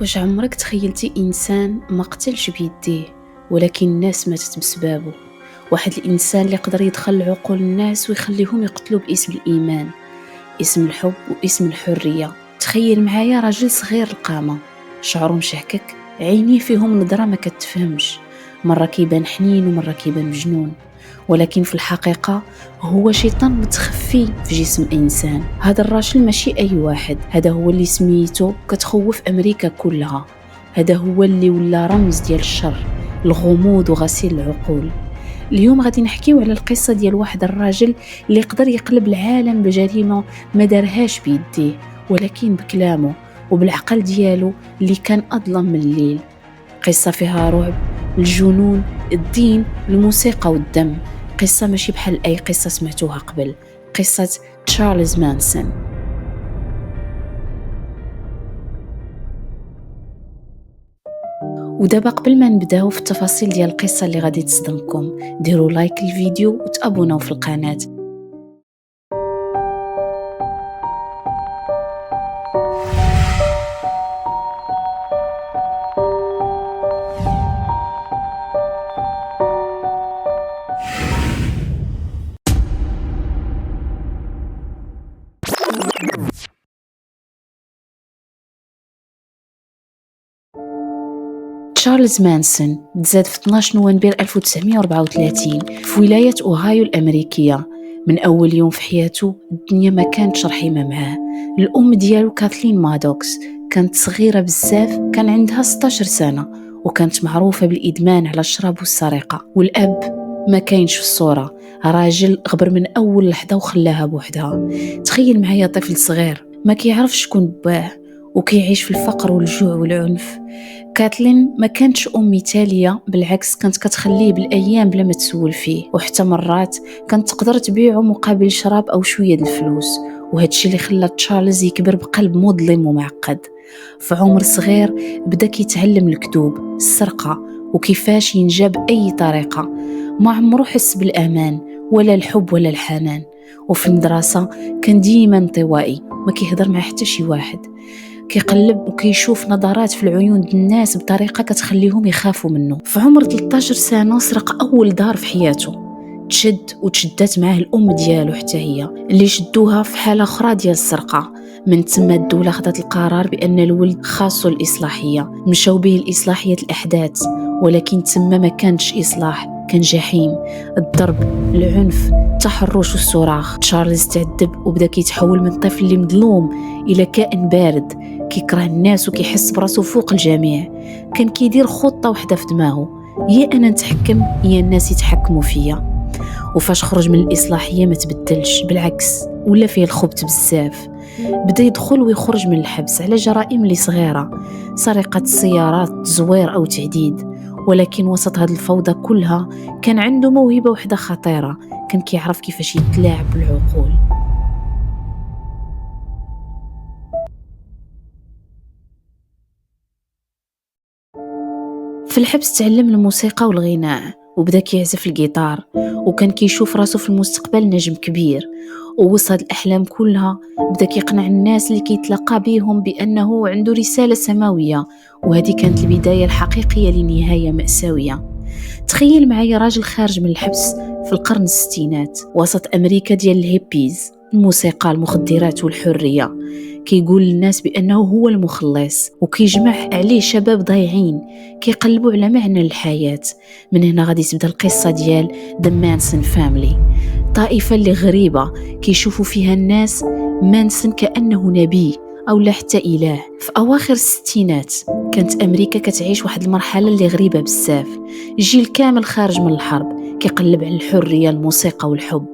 واش عمرك تخيلتي إنسان ما قتلش بيديه ولكن الناس ماتت بسبابه؟ واحد الإنسان اللي يقدر يدخل عقول الناس ويخليهم يقتلوا باسم الإيمان، اسم الحب واسم الحرية. تخيل معايا راجل صغير القامة، شعره مشهكك، عينيه فيهم نظرة ما كتفهمش، مرة كيبان حنين ومرة كيبان مجنون، ولكن في الحقيقة هو شيطان متخفي في جسم إنسان. هذا الراجل ماشي أي واحد، هذا هو اللي سميته كتخوف أمريكا كلها، هذا هو اللي ولا رمز ديال الشر، الغموض وغسيل العقول. اليوم غادي نحكيو على القصة ديال واحد الراجل اللي يقدر يقلب العالم بجريمة ما دارهاش بيديه، ولكن بكلامه وبالعقل ديالو اللي كان أظلم من الليل. قصة فيها رعب، الجنون، الدين، الموسيقى والدم. قصة ماشي بحال أي قصة سمعتوها قبل، قصة تشارلز مانسون. ودابا قبل ما نبداو في التفاصيل ديال القصة اللي غادي تصدمكم، ديروا لايك للفيديو وتابوناو في القناة. تشارلز مانسون تزاد في 12 نوفمبر 1934 في ولاية أوهايو الأمريكية. من أول يوم في حياته الدنيا ما كانتش رحيمة معاه. الأم ديالو كاثلين مادوكس كانت صغيرة بزاف، كان عندها 16 سنة وكانت معروفة بالإدمان على الشراب والسرقة. والأب ما كاينش في الصورة، راجل غبر من أول لحظة وخلاها بوحدها. تخيل معايا طفل صغير ما كيعرف شكون باه وكيعيش في الفقر والجوع والعنف. كاتلين ما كانتش أم مثالية، بالعكس كانت كتخليه بالأيام بلا ما تسول فيه، وحتى مرات كانت تقدر تبيعه مقابل شراب أو شوية الفلوس. وهادشي اللي خلى تشارلز يكبر بقلب مظلم ومعقد. في عمر صغير بدا كيتعلم الكذوب، السرقة، وكيفاش ينجا بأي طريقة. ما عمرو حس بالأمان ولا الحب ولا الحنان. وفي المدرسة كان ديما انطوائي، ما كيهضر مع حتى شي واحد، كيقلب وكيشوف نظرات في العيون ديال الناس بطريقة كتخليهم يخافوا منه. في عمر 13 سنة سرق أول دار في حياته، تشدت معاه الأم ديالو حتى هي، اللي شدوها في حالة أخرى ديال السرقة. من تما الدولة خدت القرار بأن الولد خاصو الإصلاحية، مشاو به الإصلاحية الأحداث، ولكن تما ما كانش إصلاح، كان جحيم. الضرب، العنف، التحرش والصراخ. تشارلز تعذب وبدا كيتحول من طفل اللي مظلوم إلى كائن بارد كيكره الناس وكيحس براسو فوق الجميع. كان كيدير خطة واحدة في دماغه، يا أنا نتحكم يا الناس يتحكموا فيا. وفاش خرج من الإصلاحية ما تبدلش، بالعكس ولا فيه الخبث بزاف. بدا يدخل ويخرج من الحبس على جرائم اللي صغيرة، سرقة السيارات، تزوير أو تعديد. ولكن وسط هذه الفوضى كلها كان عنده موهبة واحدة خطيرة، كان كيعرف كيفاش يتلاعب بالعقول. في الحبس تعلم الموسيقى والغناء وبدا كيعزف الجيتار، وكان كيشوف راسو في المستقبل نجم كبير. ووسط الأحلام كلها بدا كيقنع الناس اللي كيتلقى بيهم بأنه عنده رسالة سماوية، وهذه كانت البداية الحقيقية لنهاية مأساوية. تخيل معايا راجل خارج من الحبس في القرن الستينات وسط أمريكا ديال الهيبيز، الموسيقى، المخدرات والحرية، كيقول للناس بأنه هو المخلص، وكيجمع عليه شباب ضايعين كيقلبوا على معنى الحياة. من هنا غادي تبدا القصة ديال The Manson Family، طائفة اللي غريبة كيشوفوا فيها الناس مانسون كأنه نبي أو لا حتى إله. في أواخر الستينات كانت أمريكا كتعيش واحد المرحلة اللي غريبة بزاف، جيل كامل خارج من الحرب كيقلب على الحرية، الموسيقى والحب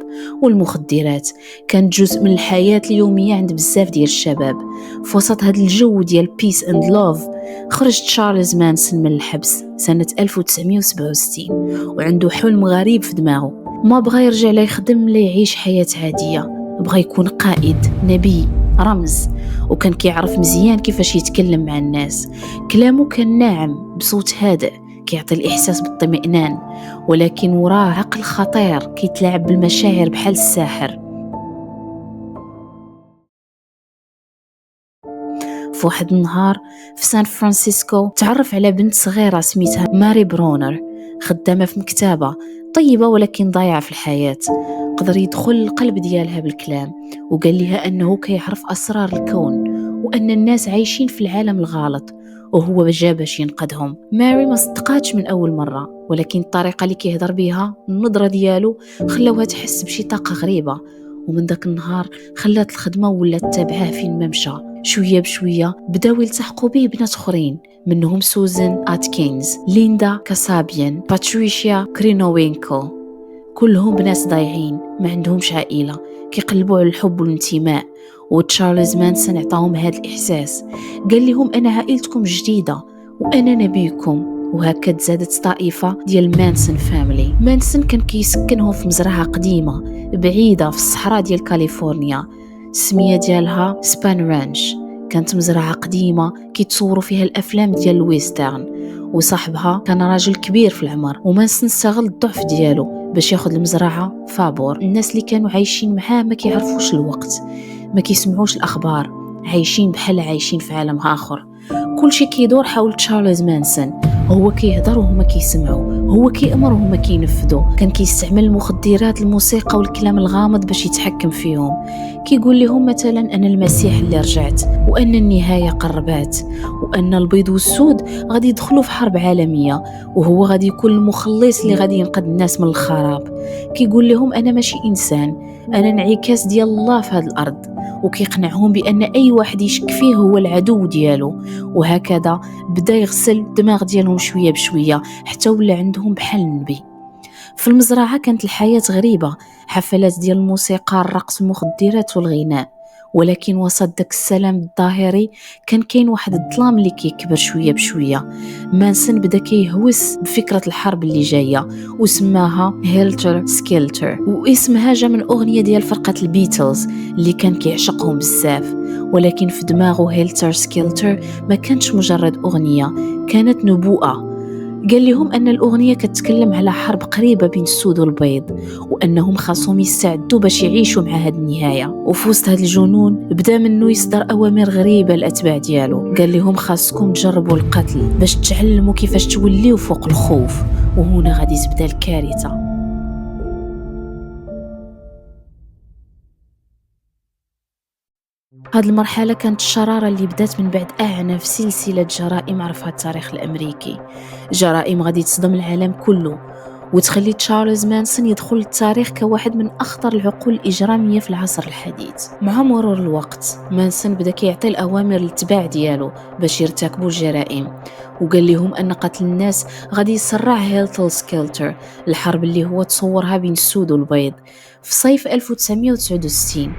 والمخدرات كانت جزء من الحياة اليومية عند بزاف ديال الشباب. في وسط هذا الجو ديال بيس اند لوف خرج تشارلز مانسون من الحبس سنة 1967 وعنده حلم غريب في دماغه. ما بغى يرجع لا يخدم لا يعيش حياة عادية، بغى يكون قائد، نبي، رمز. وكان كيعرف مزيان كيفاش يتكلم مع الناس، كلامه كان ناعم بصوت هادئ كيعطي الإحساس بالطمئنان، ولكن وراه عقل خطير كيتلاعب بالمشاعر بحال الساحر. في واحد النهار في سان فرانسيسكو تعرف على بنت صغيرة سميتها ماري برونر، خدامة في مكتبة طيبة ولكن ضايعة في الحياة. قدر يدخل القلب ديالها بالكلام وقال لها أنه كيعرف أسرار الكون وأن الناس عايشين في العالم الغلط وهو جا باش ينقذهم. ماري ما صدقاتش من أول مرة، ولكن الطريقة اللي كيهضر بها النظرة ديالو خلاوها تحس بشي طاقة غريبة. ومن داك النهار خلات الخدمة ولات تتابعه فين ما مشى. شوية بشوية بداو يلتحقوا به بنات أخرين، منهم سوزان آتكينز، ليندا كاسابيان، باتريشيا كرينوينكو. كلهم بنات ضايعين ما عندهمش عائلة، كيقلبوا على الحب والانتماء. وتشارلز مانسون عطاهم هذا الإحساس، قال لهم أنا عائلتكم جديدة وأنا نبيكم. وهكا تزادت طائفة ديال مانسون فاميلي. مانسون كان كيسكنهم في مزرعة قديمة بعيدة في الصحراء ديال كاليفورنيا، السمية ديالها سبان رانش. كانت مزرعة قديمة كيتصوروا فيها الأفلام ديال الويسترن، وصاحبها كان راجل كبير في العمر. ومانسون استغل الضعف ديالو باش ياخذ المزرعة فابور. الناس اللي كانوا عايشين معاه ما كيعرفوش الوقت، ما كيسمعوش الأخبار، عايشين بحال عايشين في عالم آخر. كل شيء كيدور حول تشارلز مانسون، هو كيهضر وهما كيسمعوا، هو كيأمر وهما كينفذوا. كان كيستعمل المخدرات، الموسيقى والكلام الغامض باش يتحكم فيهم. كيقول لهم مثلا أنا المسيح اللي رجعت، وأن النهاية قربات، وأن البيض والسود غادي يدخلوا في حرب عالمية، وهو غادي يكون المخلص اللي غادي ينقذ الناس من الخراب. كيقول لهم أنا ماشي إنسان، أنا انعكاس ديال الله في هذه الأرض. وكيقنعهم بأن أي واحد يشك فيه هو العدو ديالو. وهكذا بدأ يغسل الدماغ ديالهم شوية بشوية حتى ولا عندهم بحال النبي. في المزرعة كانت الحياة غريبة، حفلات ديال الموسيقى، الرقص، المخدرات والغناء. ولكن وسط داك السلام الظاهري كان كاين واحد الظلام اللي كيكبر شوية بشوية. مانسون بدا كيهوس بفكرة الحرب اللي جاية وسماها هيلتر سكيلتر، واسمها جا من أغنية ديال فرقة البيتلز اللي كان كيعشقهم بزاف. ولكن في دماغه هيلتر سكيلتر ما كانتش مجرد أغنية، كانت نبوءة. قال لهم أن الأغنية كتتكلم على حرب قريبة بين السود والبيض، وأنهم خاصهم يستعدوا باش يعيشوا مع هذه النهاية. وفي وسط هذا الجنون بدا منه يصدر أوامر غريبة للأتباع ديالو. قال لهم خاصكم تجربوا القتل باش تعلموا كيفاش توليوا فوق الخوف، وهنا غادي تبدا الكارثة. هذه المرحلة كانت الشرارة اللي بدات من بعد أعنف سلسلة جرائم عرفها التاريخ الأمريكي، جرائم غادي تصدم العالم كله وتخلي تشارلز مانسون يدخل التاريخ كواحد من أخطر العقول الإجرامية في العصر الحديث. مع مرور الوقت مانسون بدا كيعطي الأوامر للتباع ديالو باش يرتكبوا الجرائم، وقال لهم أن قتل الناس غادي يسرع هيلتر سكيلتر، الحرب اللي هو تصورها بين السود والبيض. في صيف 1969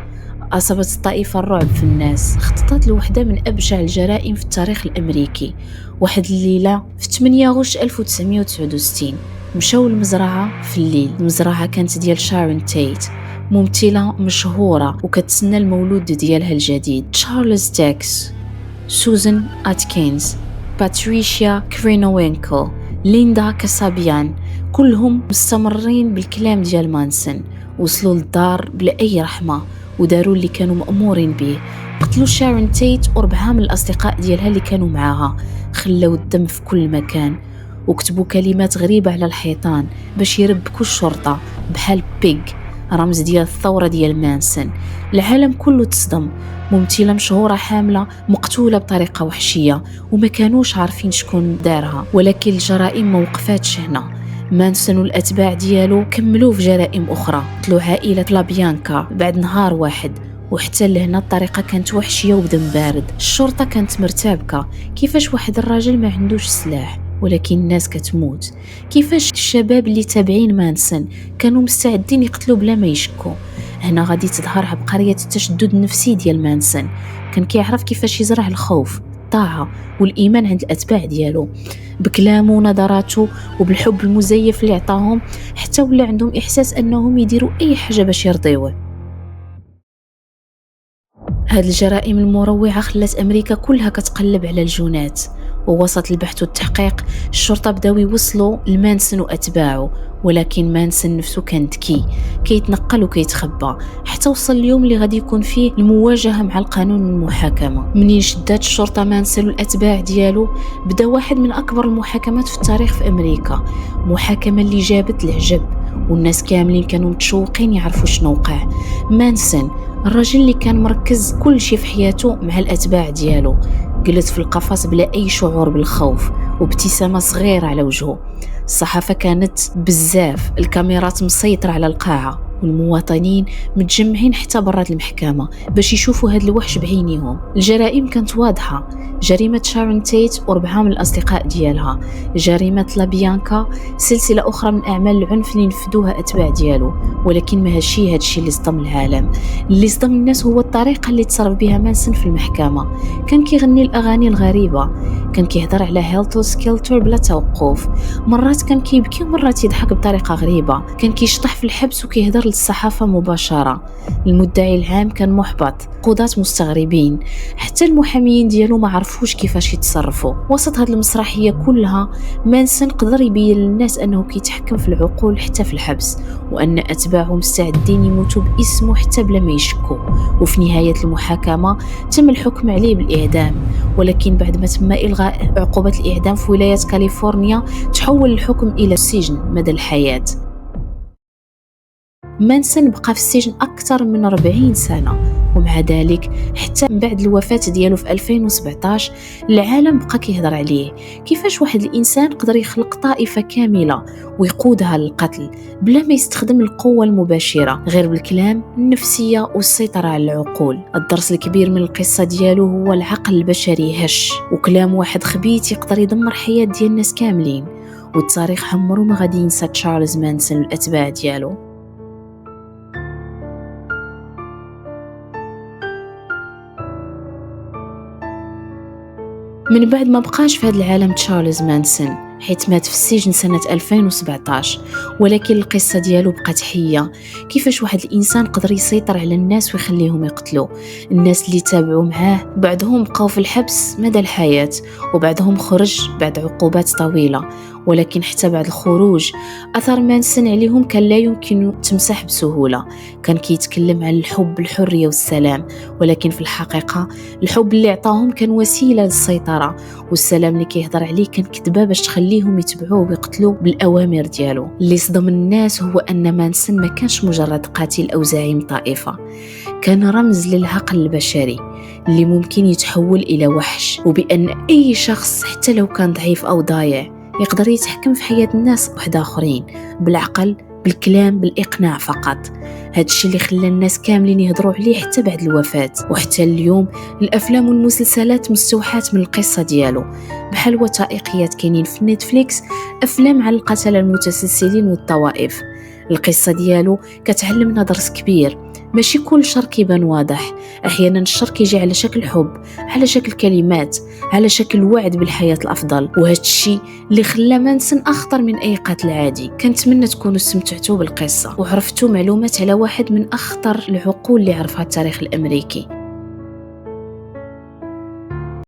أصابت الطائفة الرعب في الناس، خططت لوحدة من أبشع الجرائم في التاريخ الأمريكي. واحد الليلة في 8 أغسطس 1969 مشاو المزرعة في الليل. المزرعة كانت ديال شارون تيت، ممثلة مشهورة وكتسنى المولود ديالها الجديد. تشارلز تاكس، سوزان آتكينز، باتريشيا كرينوينكو، ليندا كاسابيان، كلهم مستمرين بالكلام ديال مانسون. وصلوا للدار بلا أي رحمة وداروا اللي كانوا مأمورين به. قتلوا شارون تيت و4 من الأصدقاء ديالها اللي كانوا معاها، خلاو الدم في كل مكان، وكتبوا كلمات غريبة على الحيطان باش يربكوا الشرطة بحال بيج، رمز ديال الثورة ديال مانسون. العالم كله تصدم، ممثلة مشهورة حاملة مقتولة بطريقة وحشية وما كانوش عارفين شكون دارها. ولكن الجرائم ما وقفاتش هنا، مانسون والأتباع ديالو كملوا في جرائم أخرى، قتلوا عائلة لابيانكا بعد نهار واحد. وحتى لهنا الطريقة كانت وحشية ودم بارد. الشرطة كانت مرتبكة، كيفاش واحد الراجل ما عندوش سلاح ولكن الناس كتموت؟ كيفاش الشباب اللي تابعين مانسون كانوا مستعدين يقتلوا بلا ما يشكوا؟ هنا غادي تظهر عبقرية التشدد النفسي ديال مانسون. كان كيعرف كيفاش يزرع الخوف، الطاعة والإيمان عند الأتباع ديالو. بكلامه ونظراته وبالحب المزيف اللي عطاهم حتى ولا عندهم إحساس أنهم يديروا أي حاجة باش يرضيوه. هاد الجرائم المروعة خلات أمريكا كلها كتقلب على الجونات، ووسط البحث والتحقيق الشرطة بداو يوصلوا لمانسون وأتباعه، ولكن مانسون نفسه كان ذكي، كيتنقل وكيتخبى حتى وصل اليوم اللي غادي يكون فيه المواجهة مع القانون والمحاكمة. منين شدات الشرطة مانسون والأتباع ديالو بدا واحد من أكبر المحاكمات في التاريخ في أمريكا، محاكمة اللي جابت العجب والناس كاملين كانوا متشوقين يعرفوا شنو وقع. مانسون الرجل اللي كان مركز كل شيء في حياته مع الأتباع ديالو جلس في القفص بلا أي شعور بالخوف وابتسامة صغيرة على وجهه. الصحافة كانت بزاف، الكاميرات مسيطرة على القاعة والمواطنين متجمعين حتى برات المحكمة باش يشوفوا هاد الوحش بعينيهم. الجرائم كانت واضحة، جريمة شارون تيت و4 من الأصدقاء ديالها، جريمة لابيانكا، سلسلة أخرى من أعمال العنف اللي نفذوها أتباع ديالو. ولكن ما هادشي اللي صدم العالم، اللي صدم الناس هو الطريقة اللي تصرف بها مانسون في المحكمة. كان كيغني الأغاني الغريبة، كان كيهضر على هيلتو سكيلتر بلا توقف، مرات كان كيبكي ومرات يضحك بطريقة غريبة، كان كيشطح في الحبس وكيهضر للصحافة مباشرة. المدعي العام كان محبط، قضاة مستغربين، حتى المحاميين ديالو ما عرفوش كيفاش يتصرفوا. وسط هذه المسرحية كلها مانسون قدر يبين للناس أنه كيتحكم في العقول حتى في الحبس، وأن أتباعه مستعدين يموتوا باسمه حتى بلا ما يشكوا. وفي نهاية المحاكمة تم الحكم عليه بالإعدام، ولكن بعد ما تم إلغاء عقوبة الإعدام في ولاية كاليفورنيا تحول الحكم إلى السجن مدى الحياة. مانسون بقى في السجن أكثر من 40 سنة، ومع ذلك حتى من بعد الوفاة ديالو في 2017 العالم بقى كيهضر عليه. كيفاش واحد الإنسان قدر يخلق طائفة كاملة ويقودها للقتل بلا ما يستخدم القوة المباشرة غير بالكلام، النفسية والسيطرة على العقول. الدرس الكبير من القصة ديالو هو العقل البشري هش، وكلام واحد خبيث يقدر يدمر حياة ديال الناس كاملين. والتاريخ عمره ما غادي ينسى تشارلز مانسون والأتباع ديالو. من بعد ما بقاش في هذا العالم تشارلز مانسون، حيث مات في السجن سنة 2017، ولكن القصة ديالو بقات حية. كيفاش واحد الإنسان قدر يسيطر على الناس ويخليهم يقتلوا الناس اللي تابعوا معاه. بعضهم بقاو في الحبس مدى الحياة، وبعضهم خرج بعد عقوبات طويلة، ولكن حتى بعد الخروج أثر مانسون عليهم كان لا يمكن تمسح بسهولة. كان كيتكلم عن الحب، الحرية والسلام، ولكن في الحقيقة الحب اللي عطاهم كان وسيلة للسيطرة، والسلام اللي كيهضر عليه كان كذبة باش تخليهم يتبعوه ويقتلوا بالأوامر ديالو. اللي صدم الناس هو أن مانسون ما كانش مجرد قاتل أو زعيم طائفة، كان رمز للعقل البشري اللي ممكن يتحول إلى وحش، وبأن أي شخص حتى لو كان ضعيف أو ضايع يقدر يتحكم في حياة الناس واحد آخرين بالعقل، بالكلام، بالإقناع فقط. هذا الشيء اللي خلى الناس كاملين يهضروا عليه حتى بعد الوفاة. وحتى اليوم الأفلام والمسلسلات مستوحاة من القصة ديالو، بحال وثائقيات كاينين في نتفليكس، أفلام على القتلة المتسلسلين والطوائف. القصة ديالو كتعلمنا درس كبير، ماشي كل شر كيبان واضح، احيانا الشر كيجي على شكل حب، على شكل كلمات، على شكل وعد بالحياة الافضل. وهذا الشيء اللي خلى مانسون اخطر من اي قاتل عادي. كنتمنى تكونوا استمتعتوا بالقصة وعرفتوا معلومات على واحد من اخطر العقول اللي عرفها التاريخ الامريكي.